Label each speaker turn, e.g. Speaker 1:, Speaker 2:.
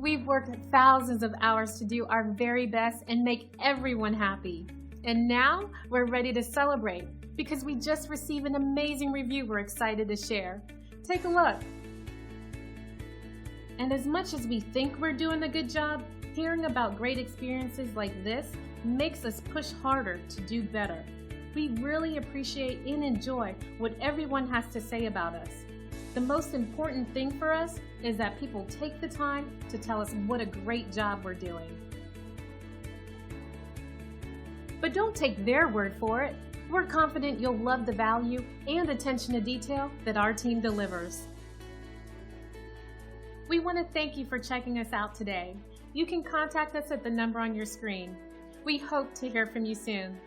Speaker 1: We've worked thousands of hours to do our very best and make everyone happy. And now we're ready to celebrate because we just received an amazing review we're excited to share. Take a look. And as much as we think we're doing a good job, hearing about great experiences like this makes us push harder to do better. We really appreciate and enjoy what everyone has to say about us. The most important thing for us is that people take the time to tell us what a great job we're doing. But don't take their word for it. We're confident you'll love the value and attention to detail that our team delivers. We want to thank you for checking us out today. You can contact us at the number on your screen. We hope to hear from you soon.